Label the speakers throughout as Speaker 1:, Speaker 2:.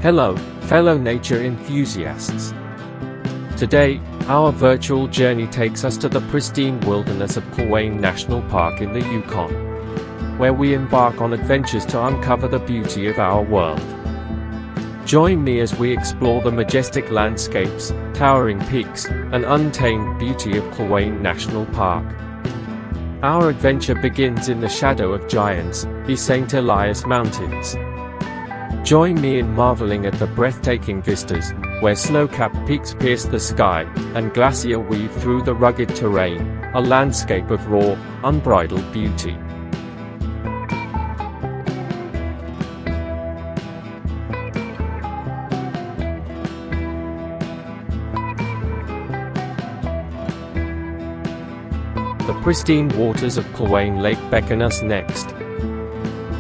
Speaker 1: Hello, fellow nature enthusiasts. Today, our virtual journey takes us to the pristine wilderness of Kluane National Park in the Yukon, where we embark on adventures to uncover the beauty of our world. Join me as we explore the majestic landscapes, towering peaks, and untamed beauty of Kluane National Park. Our adventure begins in the shadow of giants, the St. Elias Mountains. Join me in marveling at the breathtaking vistas, where snow-capped peaks pierce the sky, and glaciers weave through the rugged terrain, a landscape of raw, unbridled beauty. The pristine waters of Kluane Lake beckon us next.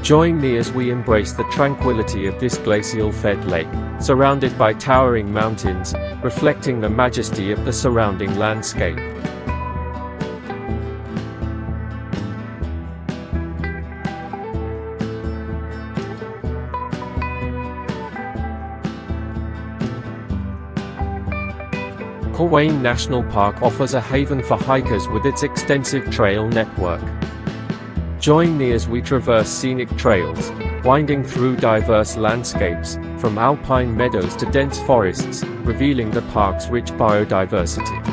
Speaker 1: Join me as we embrace the tranquility of this glacial-fed lake, surrounded by towering mountains, reflecting the majesty of the surrounding landscape. Kluane National Park offers a haven for hikers with its extensive trail network. Join me as we traverse scenic trails, winding through diverse landscapes, from alpine meadows to dense forests, revealing the park's rich biodiversity.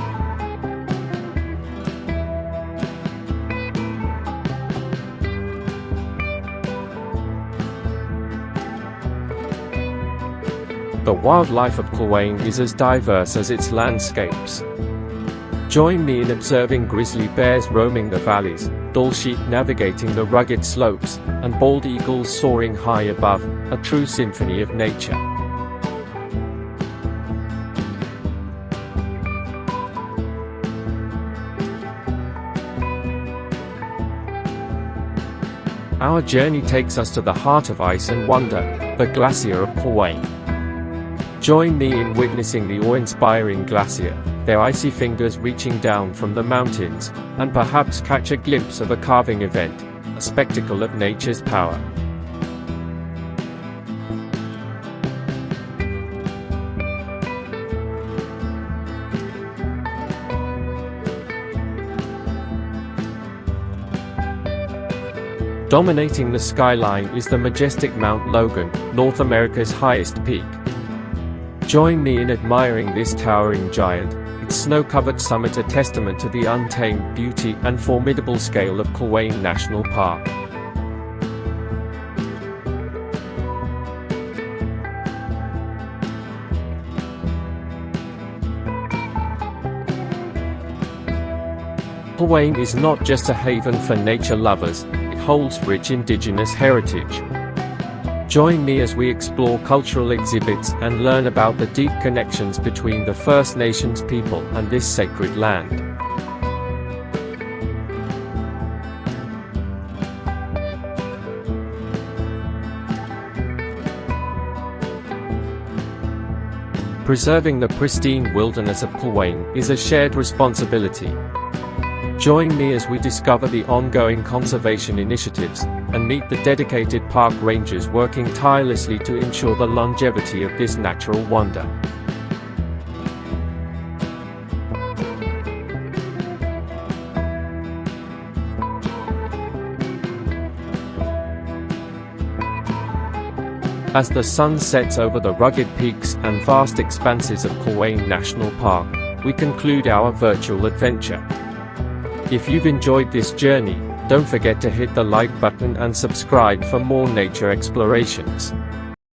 Speaker 1: The wildlife of Kluane is as diverse as its landscapes. Join me in observing grizzly bears roaming the valleys, tall sheep navigating the rugged slopes, and bald eagles soaring high above, a true symphony of nature. Our journey takes us to the heart of ice and wonder, the glacier of Kluane. Join me in witnessing the awe-inspiring glacier, their icy fingers reaching down from the mountains, and perhaps catch a glimpse of a carving event, a spectacle of nature's power. Dominating the skyline is the majestic Mount Logan, North America's highest peak. Join me in admiring this towering giant, its snow-covered summit a testament to the untamed beauty and formidable scale of Kluane National Park. Kluane is not just a haven for nature lovers, it holds rich indigenous heritage. Join me as we explore cultural exhibits and learn about the deep connections between the First Nations people and this sacred land. Preserving the pristine wilderness of Kluane is a shared responsibility. Join me as we discover the ongoing conservation initiatives and meet the dedicated park rangers working tirelessly to ensure the longevity of this natural wonder. As the sun sets over the rugged peaks and vast expanses of Kluane National Park, we conclude our virtual adventure. If you've enjoyed this journey, don't forget to hit the like button and subscribe for more nature explorations.